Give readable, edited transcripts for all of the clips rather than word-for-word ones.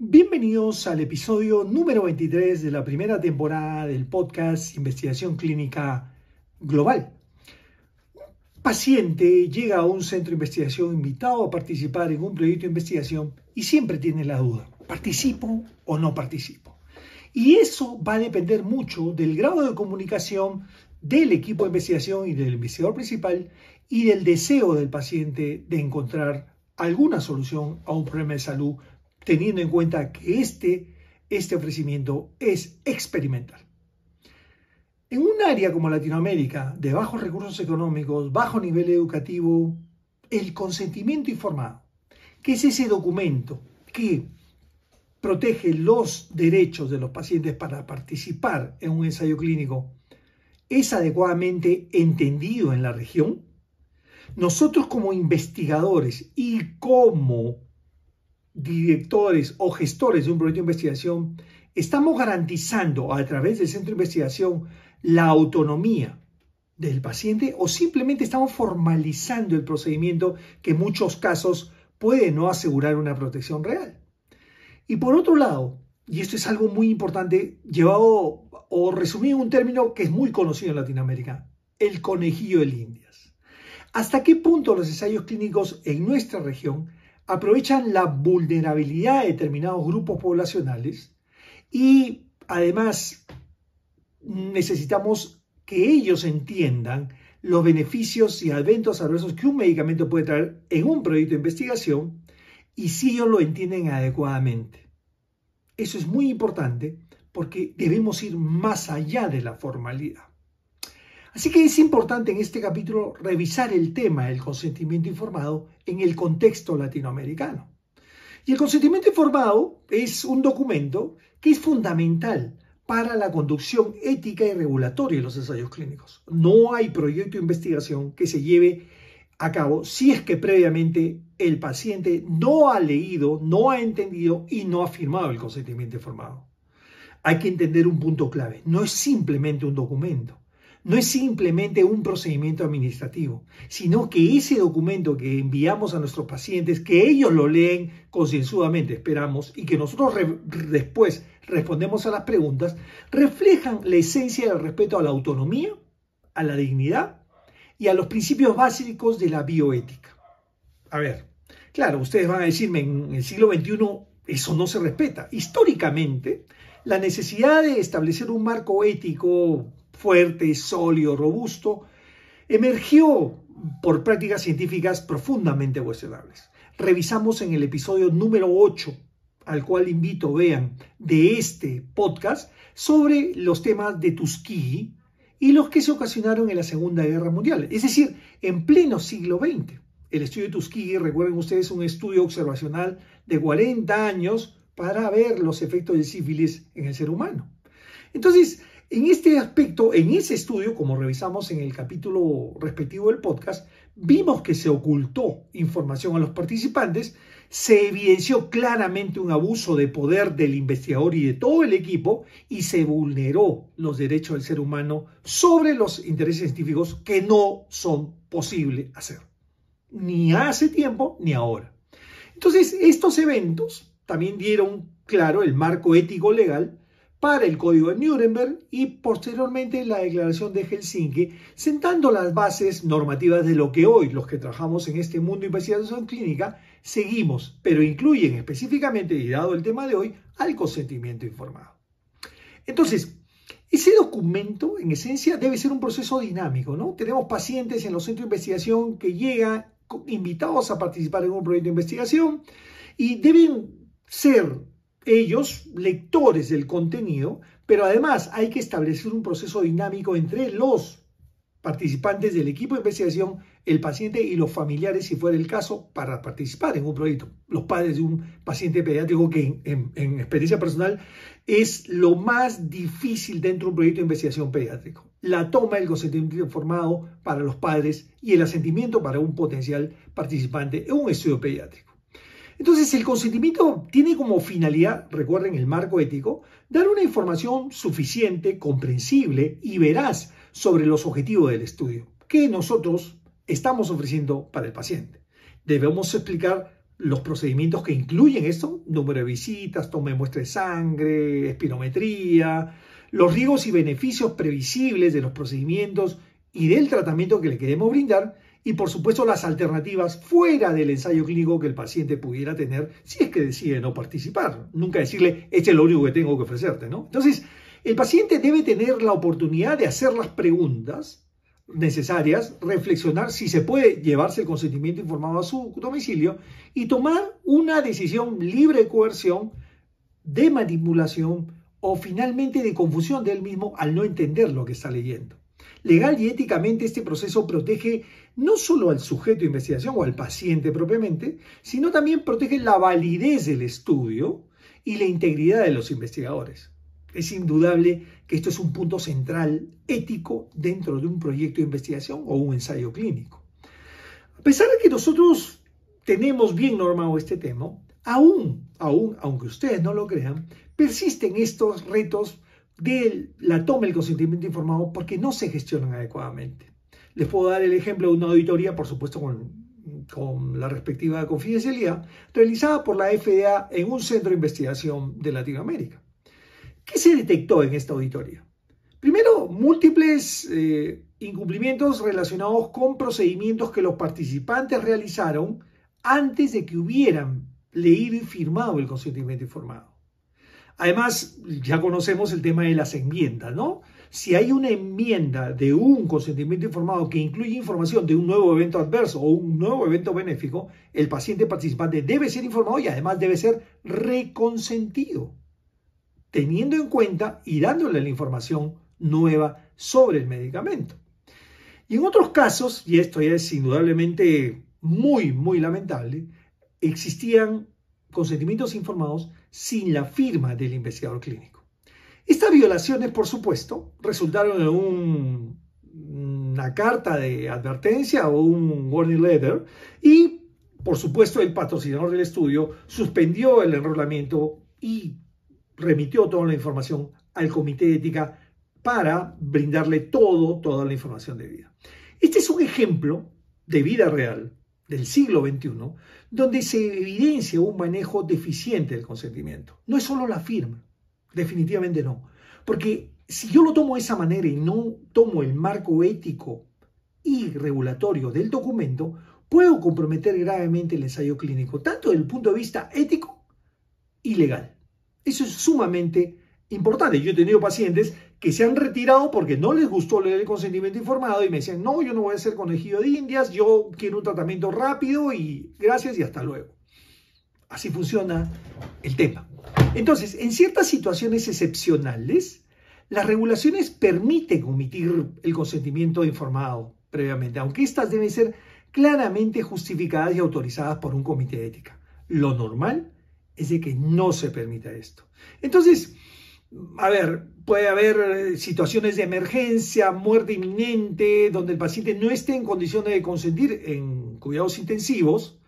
Bienvenidos al episodio número 23 de la primera temporada del podcast Investigación Clínica Global. Un paciente llega a un centro de investigación invitado a participar en un proyecto de investigación y siempre tiene la duda, ¿participo o no participo? Y eso va a depender mucho del grado de comunicación del equipo de investigación y del investigador principal y del deseo del paciente de encontrar alguna solución a un problema de salud, teniendo en cuenta que este ofrecimiento es experimental. En un área como Latinoamérica, de bajos recursos económicos, bajo nivel educativo, el consentimiento informado, que es ese documento que protege los derechos de los pacientes para participar en un ensayo clínico, es adecuadamente entendido en la región. Nosotros como investigadores y como directores o gestores de un proyecto de investigación, estamos garantizando a través del centro de investigación la autonomía del paciente o simplemente estamos formalizando el procedimiento que en muchos casos puede no asegurar una protección real. Y por otro lado, y esto es algo muy importante, llevado o resumido en un término que es muy conocido en Latinoamérica, el conejillo de Indias. ¿Hasta qué punto los ensayos clínicos en nuestra región aprovechan la vulnerabilidad de determinados grupos poblacionales y además necesitamos que ellos entiendan los beneficios y eventos adversos que un medicamento puede traer en un proyecto de investigación y si ellos lo entienden adecuadamente? Eso es muy importante porque debemos ir más allá de la formalidad. Así que es importante en este capítulo revisar el tema del consentimiento informado en el contexto latinoamericano. Y el consentimiento informado es un documento que es fundamental para la conducción ética y regulatoria de los ensayos clínicos. No hay proyecto de investigación que se lleve a cabo si es que previamente el paciente no ha leído, no ha entendido y no ha firmado el consentimiento informado. Hay que entender un punto clave. No es simplemente un documento. No es simplemente un procedimiento administrativo, sino que ese documento que enviamos a nuestros pacientes, que ellos lo leen concienzudamente, esperamos, y que nosotros después respondemos a las preguntas, reflejan la esencia del respeto a la autonomía, a la dignidad y a los principios básicos de la bioética. A ver, claro, ustedes van a decirme, en el siglo XXI eso no se respeta. Históricamente, la necesidad de establecer un marco ético fuerte, sólido, robusto, emergió por prácticas científicas profundamente cuestionables. Revisamos en el episodio número 8, al cual invito vean, de este podcast, sobre los temas de Tuskegee y los que se ocasionaron en la Segunda Guerra Mundial, es decir, en pleno siglo XX. El estudio de Tuskegee, recuerden ustedes, un estudio observacional de 40 años para ver los efectos de sífilis en el ser humano. Entonces, en este aspecto, en ese estudio, como revisamos en el capítulo respectivo del podcast, vimos que se ocultó información a los participantes, se evidenció claramente un abuso de poder del investigador y de todo el equipo y se vulneró los derechos del ser humano sobre los intereses científicos que no son posibles hacer, ni hace tiempo ni ahora. Entonces, estos eventos también dieron, claro, el marco ético legal para el Código de Nuremberg y posteriormente la Declaración de Helsinki, sentando las bases normativas de lo que hoy los que trabajamos en este mundo de investigación clínica seguimos, pero incluyen específicamente, y dado el tema de hoy, al consentimiento informado. Entonces, ese documento en esencia debe ser un proceso dinámico, ¿no? Tenemos pacientes en los centros de investigación que llegan invitados a participar en un proyecto de investigación y deben ser ellos lectores del contenido, pero además hay que establecer un proceso dinámico entre los participantes del equipo de investigación, el paciente y los familiares, si fuera el caso, para participar en un proyecto. Los padres de un paciente pediátrico que en experiencia personal es lo más difícil dentro de un proyecto de investigación pediátrico. La toma del consentimiento informado para los padres y el asentimiento para un potencial participante en un estudio pediátrico. Entonces, el consentimiento tiene como finalidad, recuerden el marco ético, dar una información suficiente, comprensible y veraz sobre los objetivos del estudio que nosotros estamos ofreciendo para el paciente. Debemos explicar los procedimientos que incluyen esto: número de visitas, toma de muestra de sangre, espirometría, los riesgos y beneficios previsibles de los procedimientos y del tratamiento que le queremos brindar, y por supuesto las alternativas fuera del ensayo clínico que el paciente pudiera tener si es que decide no participar. Nunca decirle, este es lo único que tengo que ofrecerte, ¿no? Entonces, el paciente debe tener la oportunidad de hacer las preguntas necesarias, reflexionar si se puede llevarse el consentimiento informado a su domicilio y tomar una decisión libre de coerción, de manipulación o finalmente de confusión de él mismo al no entender lo que está leyendo. Legal y éticamente este proceso protege no solo al sujeto de investigación o al paciente propiamente, sino también protege la validez del estudio y la integridad de los investigadores. Es indudable que esto es un punto central ético dentro de un proyecto de investigación o un ensayo clínico. A pesar de que nosotros tenemos bien normado este tema, aunque ustedes no lo crean, persisten estos retos de la toma del consentimiento informado porque no se gestionan adecuadamente. Les puedo dar el ejemplo de una auditoría, por supuesto con la respectiva confidencialidad, realizada por la FDA en un centro de investigación de Latinoamérica. ¿Qué se detectó en esta auditoría? Primero, múltiples incumplimientos relacionados con procedimientos que los participantes realizaron antes de que hubieran leído y firmado el consentimiento informado. Además, ya conocemos el tema de las enmiendas, ¿no? Si hay una enmienda de un consentimiento informado que incluye información de un nuevo evento adverso o un nuevo evento benéfico, el paciente participante debe ser informado y además debe ser reconsentido, teniendo en cuenta y dándole la información nueva sobre el medicamento. Y en otros casos, y esto ya es indudablemente muy lamentable, existían consentimientos informados sin la firma del investigador clínico. Estas violaciones, por supuesto, resultaron en una carta de advertencia o un warning letter y, por supuesto, el patrocinador del estudio suspendió el enrolamiento y remitió toda la información al comité de ética para brindarle toda la información debida. Este es un ejemplo de vida real del siglo XXI, donde se evidencia un manejo deficiente del consentimiento. No es solo la firma, definitivamente no. Porque si yo lo tomo de esa manera y no tomo el marco ético y regulatorio del documento, puedo comprometer gravemente el ensayo clínico, tanto desde el punto de vista ético y legal. Eso es sumamente importante. Yo he tenido pacientes que se han retirado porque no les gustó leer el consentimiento informado y me decían, no, yo no voy a ser conejillo de indias, yo quiero un tratamiento rápido y gracias y hasta luego. Así funciona el tema. Entonces, en ciertas situaciones excepcionales, las regulaciones permiten omitir el consentimiento informado previamente, aunque estas deben ser claramente justificadas y autorizadas por un comité de ética. Lo normal es de que no se permita esto. Entonces, a ver, puede haber situaciones de emergencia, muerte inminente, donde el paciente no esté en condiciones de consentir en cuidados intensivos.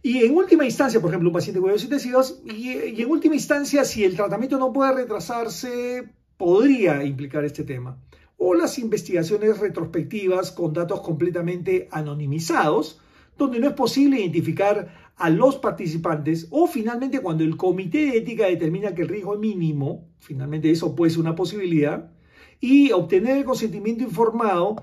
Y en última instancia, por ejemplo, un paciente de cuidados intensivos, y en última instancia, si el tratamiento no puede retrasarse, podría implicar este tema. O las investigaciones retrospectivas con datos completamente anonimizados, donde no es posible identificar a los participantes, o finalmente cuando el comité de ética determina que el riesgo es mínimo, finalmente eso puede ser una posibilidad, y obtener el consentimiento informado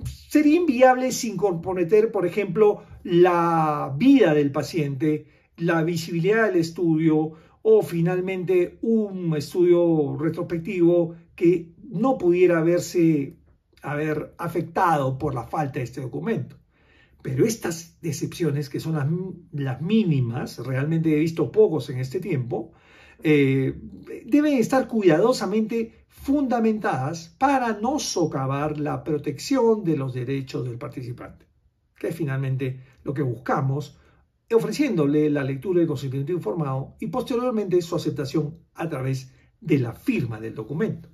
sería inviable sin comprometer, por ejemplo, la vida del paciente, la visibilidad del estudio o finalmente un estudio retrospectivo que no pudiera haber afectado por la falta de este documento. Pero estas excepciones, que son las mínimas, realmente he visto pocos en este tiempo, deben estar cuidadosamente fundamentadas para no socavar la protección de los derechos del participante, que es finalmente lo que buscamos, ofreciéndole la lectura del consentimiento informado y posteriormente su aceptación a través de la firma del documento.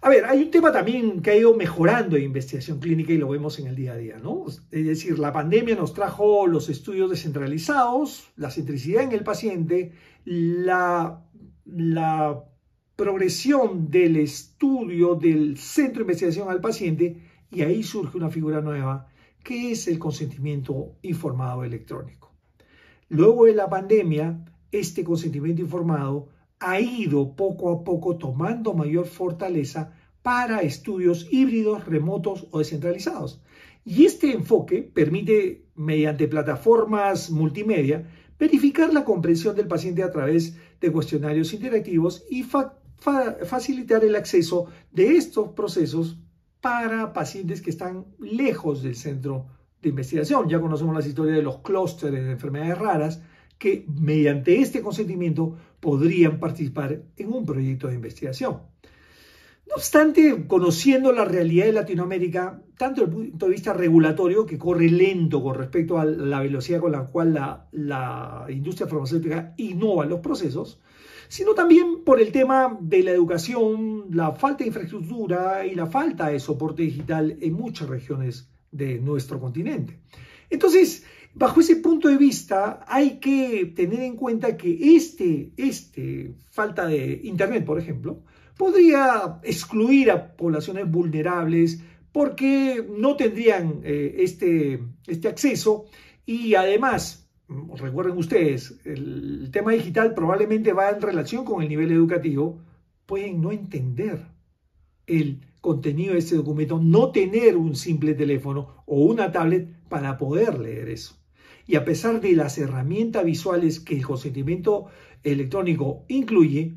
A ver, hay un tema también que ha ido mejorando en investigación clínica y lo vemos en el día a día, ¿no? Es decir, la pandemia nos trajo los estudios descentralizados, la centricidad en el paciente, la progresión del estudio del centro de investigación al paciente, y ahí surge una figura nueva que es el consentimiento informado electrónico. luego de la pandemia, este consentimiento informado ha ido poco a poco tomando mayor fortaleza para estudios híbridos, remotos o descentralizados. Y este enfoque permite, mediante plataformas multimedia, verificar la comprensión del paciente a través de cuestionarios interactivos y facilitar el acceso de estos procesos para pacientes que están lejos del centro de investigación. Ya conocemos las historias de los clústeres de enfermedades raras que mediante este consentimiento podrían participar en un proyecto de investigación. No obstante, conociendo la realidad de Latinoamérica, tanto desde el punto de vista regulatorio, que corre lento con respecto a la velocidad con la cual la industria farmacéutica innova los procesos, sino también por el tema de la educación, la falta de infraestructura y la falta de soporte digital en muchas regiones de nuestro continente. Entonces, bajo ese punto de vista, hay que tener en cuenta que falta de Internet, por ejemplo, podría excluir a poblaciones vulnerables porque no tendrían este acceso y además, recuerden ustedes, el tema digital probablemente va en relación con el nivel educativo, pueden no entender el contenido de este documento, no tener un simple teléfono o una tablet para poder leer eso. Y a pesar de las herramientas visuales que el consentimiento electrónico incluye,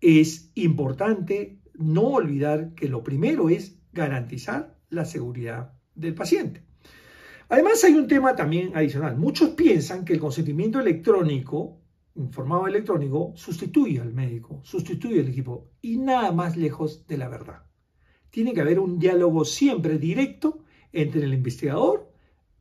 es importante no olvidar que lo primero es garantizar la seguridad del paciente. Además, hay un tema también adicional. Muchos piensan que el consentimiento electrónico, informado electrónico, sustituye al médico, sustituye al equipo, y nada más lejos de la verdad. Tiene que haber un diálogo siempre directo entre el investigador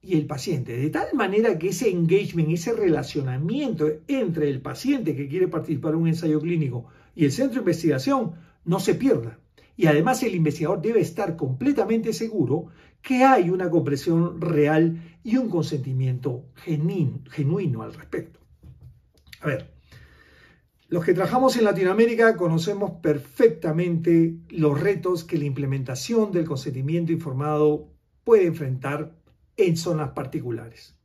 y el paciente, de tal manera que ese engagement, ese relacionamiento entre el paciente que quiere participar en un ensayo clínico y el centro de investigación no se pierda. Y además el investigador debe estar completamente seguro que hay una comprensión real y un consentimiento genuino al respecto. A ver, los que trabajamos en Latinoamérica conocemos perfectamente los retos que la implementación del consentimiento informado puede enfrentar en zonas particulares.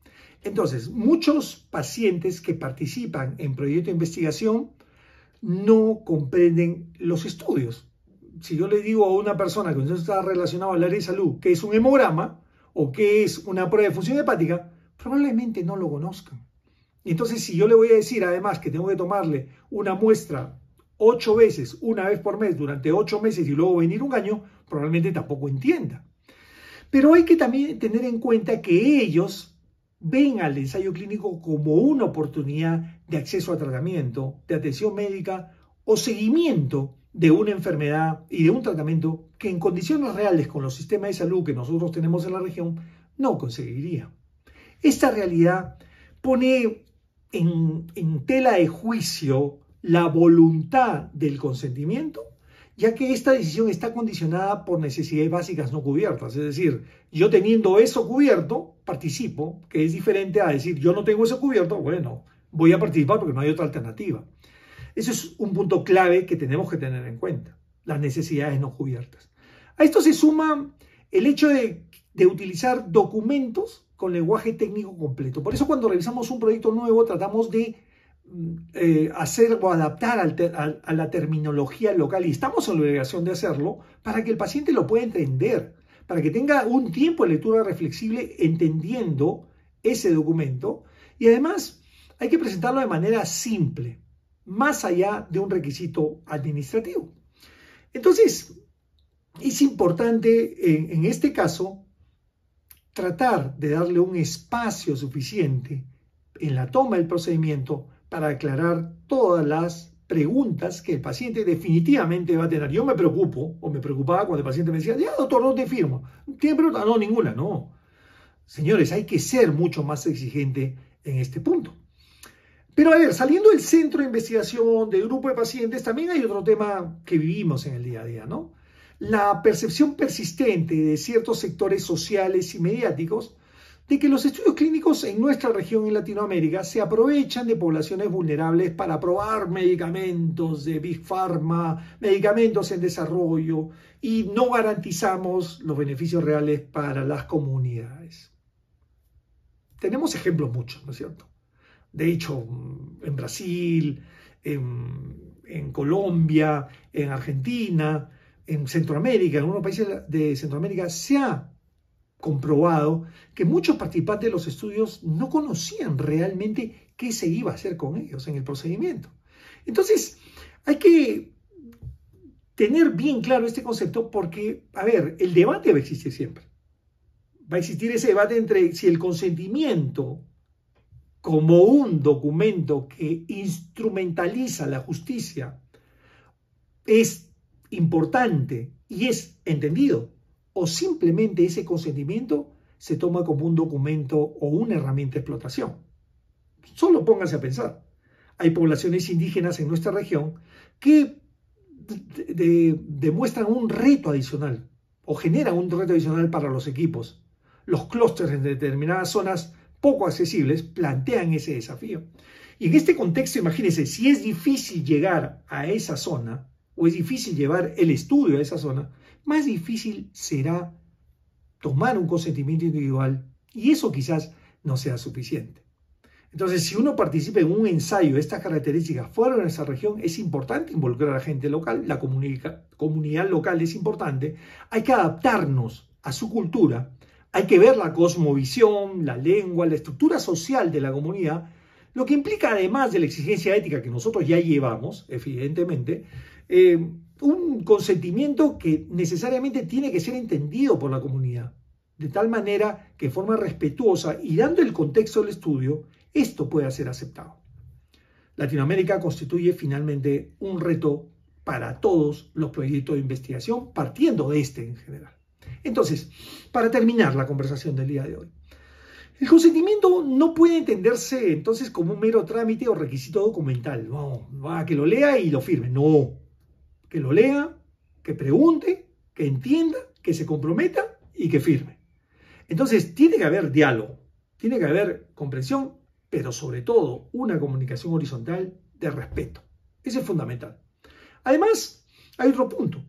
Entonces, muchos pacientes que participan en proyectos de investigación no comprenden los estudios. Si yo le digo a una persona que no está relacionada al área de salud que es un hemograma o que es una prueba de función hepática, probablemente no lo conozcan. Entonces, si yo le voy a decir además que tengo que tomarle una muestra 8 veces, una vez por mes, durante 8 meses y luego venir un año, probablemente tampoco entienda. Pero hay que también tener en cuenta que ellos ven al ensayo clínico como una oportunidad de acceso a tratamiento, de atención médica o seguimiento de una enfermedad y de un tratamiento que en condiciones reales con los sistemas de salud que nosotros tenemos en la región no conseguiría. Esta realidad pone en tela de juicio la voluntad del consentimiento, ya que esta decisión está condicionada por necesidades básicas no cubiertas. Es decir, yo teniendo eso cubierto, participo, que es diferente a decir, yo no tengo eso cubierto, bueno, voy a participar porque no hay otra alternativa. Eso es un punto clave que tenemos que tener en cuenta, las necesidades no cubiertas. A esto se suma el hecho de utilizar documentos con lenguaje técnico completo. Por eso cuando revisamos un proyecto nuevo tratamos de hacer o adaptar a la terminología local y estamos en la obligación de hacerlo para que el paciente lo pueda entender, para que tenga un tiempo de lectura reflexible entendiendo ese documento y además hay que presentarlo de manera simple, más allá de un requisito administrativo. Entonces, es importante en este caso tratar de darle un espacio suficiente en la toma del procedimiento para aclarar todas las preguntas que el paciente definitivamente va a tener. Yo me preocupo, o me preocupaba cuando el paciente me decía, ya doctor, no te firmo. ¿Tiene pregunta? No, ninguna, no. Señores, hay que ser mucho más exigente en este punto. Pero a ver, saliendo del centro de investigación, del grupo de pacientes, también hay otro tema que vivimos en el día a día, ¿no? La percepción persistente de ciertos sectores sociales y mediáticos de que los estudios clínicos en nuestra región en Latinoamérica se aprovechan de poblaciones vulnerables para probar medicamentos de Big Pharma, medicamentos en desarrollo y no garantizamos los beneficios reales para las comunidades. Tenemos ejemplos muchos, ¿no es cierto? De hecho, en Brasil, en Colombia, en Argentina, en Centroamérica, en algunos países de Centroamérica, se ha comprobado que muchos participantes de los estudios no conocían realmente qué se iba a hacer con ellos en el procedimiento. Entonces, hay que tener bien claro este concepto porque, a ver, el debate va a existir siempre. Va a existir ese debate entre si el consentimiento como un documento que instrumentaliza la justicia es importante y es entendido, o simplemente ese consentimiento se toma como un documento o una herramienta de explotación. Solo pónganse a pensar. Hay poblaciones indígenas en nuestra región que demuestran un reto adicional o generan un reto adicional para los equipos. Los clústeres en determinadas zonas poco accesibles plantean ese desafío. Y en este contexto, imagínense, si es difícil llegar a esa zona o es difícil llevar el estudio a esa zona, más difícil será tomar un consentimiento individual y eso quizás no sea suficiente. Entonces, si uno participa en un ensayo de estas características fuera de nuestra región, es importante involucrar a la gente local, la comunidad local es importante, hay que adaptarnos a su cultura, hay que ver la cosmovisión, la lengua, la estructura social de la comunidad, lo que implica además de la exigencia ética que nosotros ya llevamos, evidentemente, un consentimiento que necesariamente tiene que ser entendido por la comunidad, de tal manera que de forma respetuosa y dando el contexto del estudio, esto pueda ser aceptado. Latinoamérica constituye finalmente un reto para todos los proyectos de investigación, partiendo de este en general. Entonces, para terminar la conversación del día de hoy, el consentimiento no puede entenderse entonces como un mero trámite o requisito documental. No, que lo lea y lo firme. No, que lo lea, que pregunte, que entienda, que se comprometa y que firme. Entonces, tiene que haber diálogo, tiene que haber comprensión, pero sobre todo una comunicación horizontal de respeto. Eso es fundamental. Además, hay otro punto.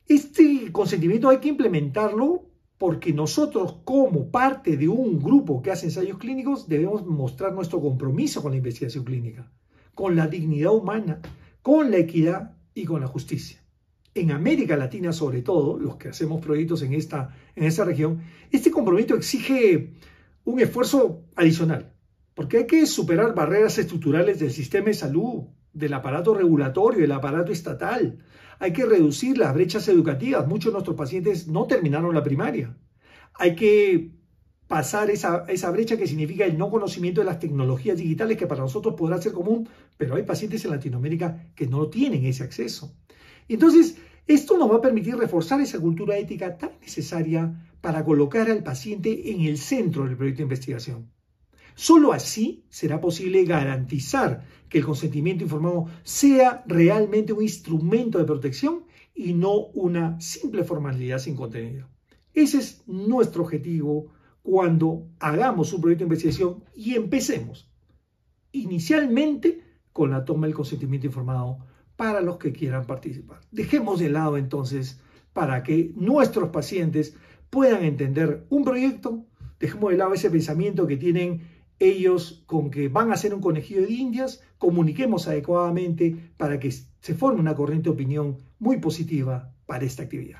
Este consentimiento hay que implementarlo porque nosotros, como parte de un grupo que hace ensayos clínicos, debemos mostrar nuestro compromiso con la investigación clínica, con la dignidad humana, con la equidad y con la justicia. En América Latina, sobre todo, los que hacemos proyectos en esta región, este compromiso exige un esfuerzo adicional, porque hay que superar barreras estructurales del sistema de salud, del aparato regulatorio, del aparato estatal. Hay que reducir las brechas educativas. Muchos de nuestros pacientes no terminaron la primaria. Hay que pasar esa brecha que significa el no conocimiento de las tecnologías digitales, que para nosotros podrá ser común, pero hay pacientes en Latinoamérica que no tienen ese acceso. Entonces, esto nos va a permitir reforzar esa cultura ética tan necesaria para colocar al paciente en el centro del proyecto de investigación. Solo así será posible garantizar que el consentimiento informado sea realmente un instrumento de protección y no una simple formalidad sin contenido. Ese es nuestro objetivo cuando hagamos un proyecto de investigación y empecemos inicialmente con la toma del consentimiento informado para los que quieran participar. Dejemos de lado entonces para que nuestros pacientes puedan entender un proyecto, dejemos de lado ese pensamiento que tienen ellos con que van a hacer un conejillo de indias, comuniquemos adecuadamente para que se forme una corriente de opinión muy positiva para esta actividad.